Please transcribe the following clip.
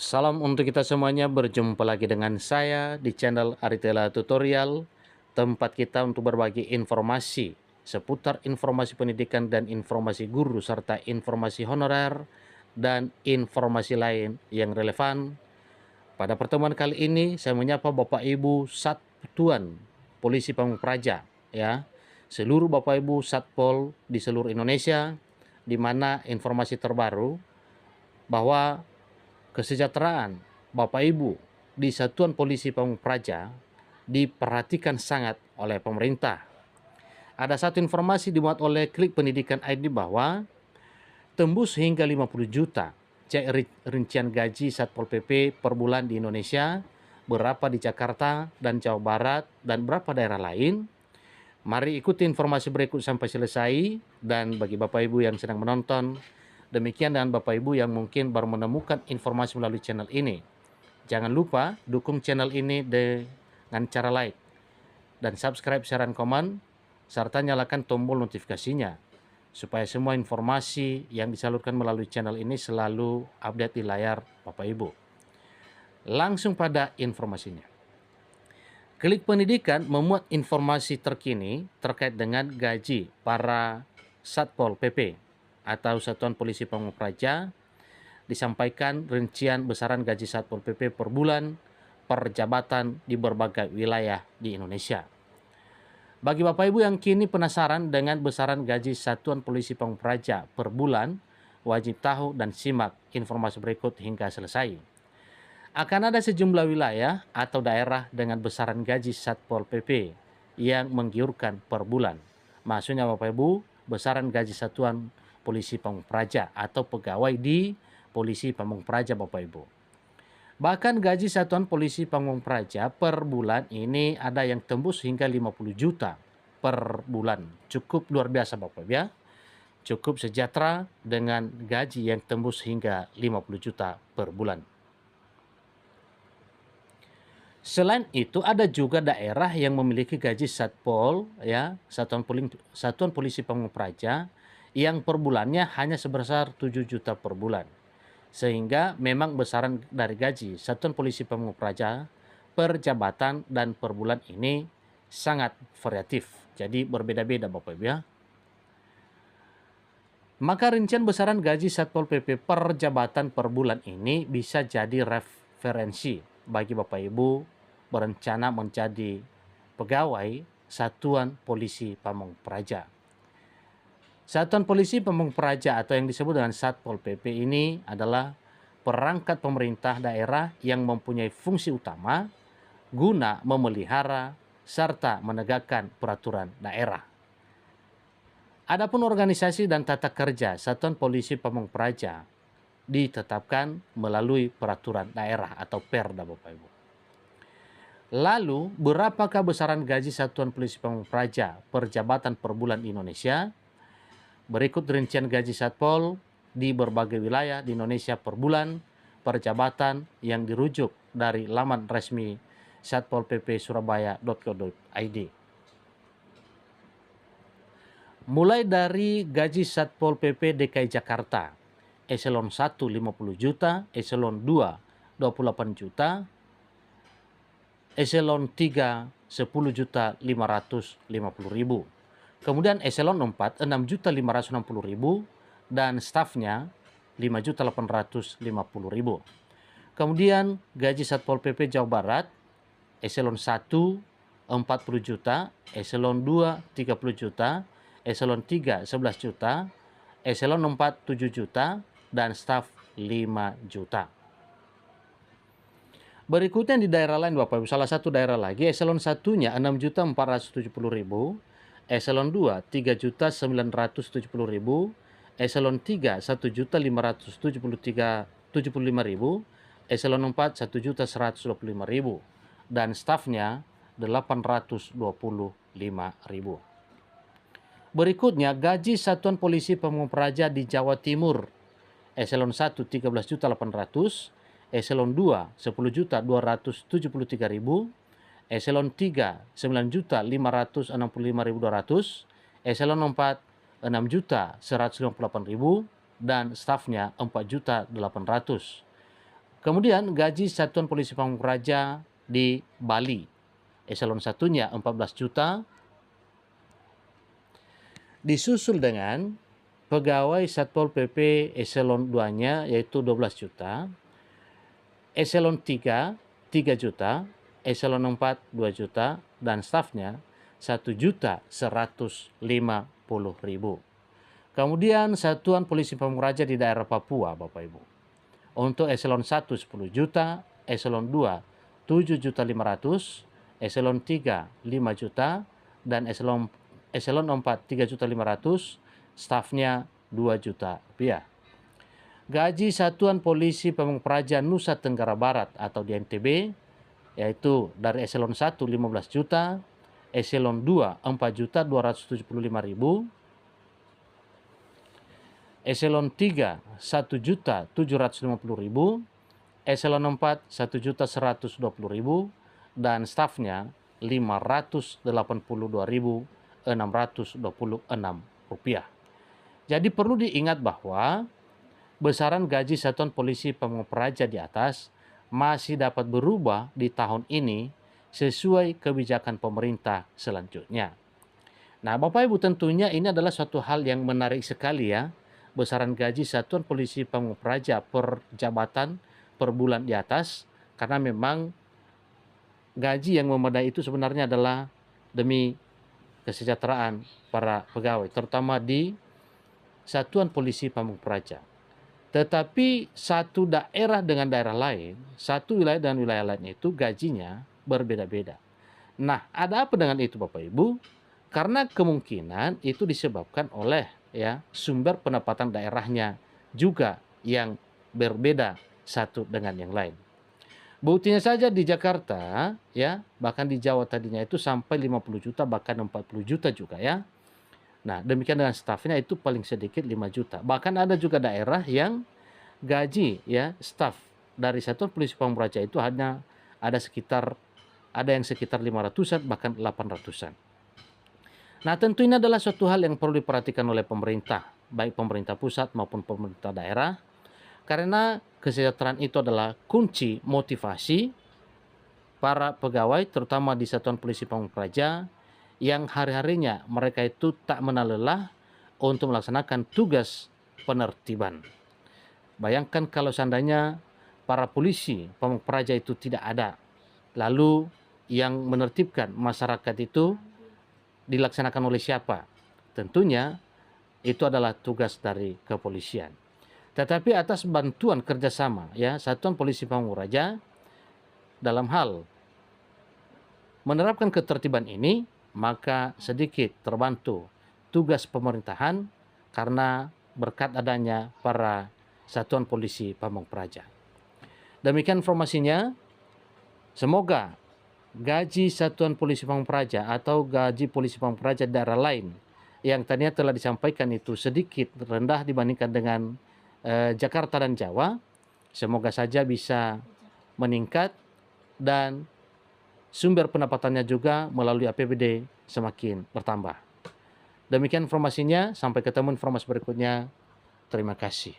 Salam untuk kita semuanya, berjumpa lagi dengan saya di channel Aritela Tutorial, tempat kita untuk berbagi informasi seputar informasi pendidikan dan informasi guru serta informasi honorer dan informasi lain yang relevan. Pada pertemuan kali ini saya menyapa Bapak Ibu Satuan Polisi Pamung Praja, ya, seluruh Bapak Ibu Satpol di seluruh Indonesia, di mana informasi terbaru bahwa kesejahteraan Bapak Ibu di Satuan Polisi Pamung Praja diperhatikan sangat oleh pemerintah. Ada satu informasi dimuat oleh Klik Pendidikan ID bahwa tembus hingga 50 juta rincian gaji Satpol PP per bulan di Indonesia, berapa di Jakarta dan Jawa Barat dan berapa daerah lain. Mari ikuti informasi berikut sampai selesai, dan bagi Bapak Ibu yang sedang menonton, demikian dengan Bapak Ibu yang mungkin baru menemukan informasi melalui channel ini. Jangan lupa dukung channel ini dengan cara like dan subscribe, share, dan komen, serta nyalakan tombol notifikasinya, supaya semua informasi yang disalurkan melalui channel ini selalu update di layar Bapak Ibu. Langsung pada informasinya. Klik Pendidikan memuat informasi terkini terkait dengan gaji para Satpol PP atau Satuan Polisi Pamung Praja. Disampaikan rincian besaran gaji Satpol PP per bulan per jabatan di berbagai wilayah di Indonesia. Bagi Bapak Ibu yang kini penasaran dengan besaran gaji Satuan Polisi Pamung Praja per bulan, wajib tahu dan simak informasi berikut hingga selesai. Akan ada sejumlah wilayah atau daerah dengan besaran gaji Satpol PP yang menggiurkan per bulan. Maksudnya Bapak Ibu, besaran gaji Satuan Polisi Pamung Praja atau pegawai di Polisi Pamung Praja Bapak Ibu. Bahkan gaji Satuan Polisi Pamung Praja per bulan ini ada yang tembus hingga 50 juta per bulan. Cukup luar biasa Bapak Ibu ya. Cukup sejahtera dengan gaji yang tembus hingga 50 juta per bulan. Selain itu ada juga daerah yang memiliki gaji Satpol ya, Satuan Polisi Pamung Praja yang per bulannya hanya sebesar 7 juta per bulan. Sehingga memang besaran dari gaji Satuan Polisi Pamung Praja per jabatan dan per bulan ini sangat variatif. Jadi berbeda-beda Bapak Ibu ya. Maka rincian besaran gaji Satpol PP per jabatan per bulan ini bisa jadi referensi bagi Bapak Ibu berencana menjadi pegawai Satuan Polisi Pamung Praja. Satuan Polisi Pamung Praja atau yang disebut dengan Satpol PP ini adalah perangkat pemerintah daerah yang mempunyai fungsi utama guna memelihara serta menegakkan peraturan daerah. Adapun organisasi dan tata kerja Satuan Polisi Pamung Praja ditetapkan melalui peraturan daerah atau Perda Bapak Ibu. Lalu, berapakah besaran gaji Satuan Polisi Pamung Praja per jabatan per bulan di Indonesia? Berikut rincian gaji Satpol di berbagai wilayah di Indonesia per bulan per jabatan yang dirujuk dari laman resmi satpolpp.surabaya.co.id. Mulai dari gaji Satpol PP DKI Jakarta, eselon 1 50 juta, eselon 2 28 juta, eselon 3 10.550.000. Kemudian eselon 4 6.560.000 dan stafnya 5.850.000. Kemudian gaji Satpol PP Jawa Barat eselon 1 40 juta, eselon 2 30 juta, eselon 3 11 juta, eselon 4 7 juta dan staf 5 juta. Berikutnya di daerah lain Bapak Ibu, salah satu daerah lagi eselon 1-nya 6.470.000, eselon 2 3.970.000, eselon 3 1.575.000, eselon 4 1.125.000 dan stafnya 825.000. Berikutnya gaji Satuan Polisi Pamung Praja di Jawa Timur, eselon 1 13.800.000, eselon 2 10.273.000, eselon 3 9.565.200, eselon 4 6.158.000 dan stafnya 4.800.000. Kemudian gaji Satuan Polisi Pamung Praja di Bali, eselon 1-nya 14 juta, disusul dengan pegawai Satpol PP eselon 2-nya yaitu 12 juta, eselon 3 3 juta, eselon 4 2 juta, dan stafnya 1.150.000. Kemudian Satuan Polisi Pamung Praja di daerah Papua, Bapak Ibu. Untuk eselon 1 10 juta, eselon 2 7.500.000, eselon 3 5 juta, dan eselon 4 3.500.000, stafnya 2 juta rupiah. Gaji Satuan Polisi Pamung Praja Nusa Tenggara Barat atau di NTB yaitu dari eselon 1 15 juta, eselon 2 4.275.000, eselon 3 1.750.000, eselon 4 1.120.000, dan stafnya 582.626 rupiah. Jadi perlu diingat bahwa besaran gaji Satuan Polisi Pamung Praja di atas masih dapat berubah di tahun ini sesuai kebijakan pemerintah selanjutnya. Nah, Bapak Ibu, tentunya ini adalah suatu hal yang menarik sekali ya. Besaran gaji Satuan Polisi Pamung Praja per jabatan per bulan di atas, karena memang gaji yang memadai itu sebenarnya adalah demi kesejahteraan para pegawai, terutama di Satuan Polisi Pamung Praja. Tetapi satu daerah dengan daerah lain, satu wilayah dengan wilayah lain itu gajinya berbeda-beda. Nah, ada apa dengan itu Bapak Ibu? Karena kemungkinan itu disebabkan oleh ya sumber pendapatan daerahnya juga yang berbeda satu dengan yang lain. Buktinya saja di Jakarta ya, bahkan di Jawa tadinya itu sampai 50 juta bahkan 40 juta juga ya. Nah, demikian dengan stafnya itu paling sedikit 5 juta. Bahkan ada juga daerah yang gaji ya staf dari Satuan Polisi Pamung Praja itu hanya ada yang sekitar 500-an bahkan 800-an. Nah, tentu ini adalah suatu hal yang perlu diperhatikan oleh pemerintah, baik pemerintah pusat maupun pemerintah daerah, karena kesejahteraan itu adalah kunci motivasi para pegawai, terutama di Satuan Polisi Pamung Praja, yang hari-harinya mereka itu tak mengenal lelah untuk melaksanakan tugas penertiban. Bayangkan kalau seandainya para polisi Pamung Praja itu tidak ada, lalu yang menertibkan masyarakat itu dilaksanakan oleh siapa? Tentunya itu adalah tugas dari kepolisian. Tetapi atas bantuan kerjasama ya Satuan Polisi Pamung Praja dalam hal menerapkan ketertiban ini, maka sedikit terbantu tugas pemerintahan karena berkat adanya para Satuan Polisi Pamung Praja. Demikian informasinya. Semoga gaji Satuan Polisi Pamung Praja atau gaji Polisi Pamung Praja daerah lain yang tadinya telah disampaikan itu sedikit rendah dibandingkan dengan Jakarta dan Jawa, semoga saja bisa meningkat dan sumber pendapatannya juga melalui APBD semakin bertambah. Demikian informasinya, sampai ketemu informasi berikutnya. Terima kasih.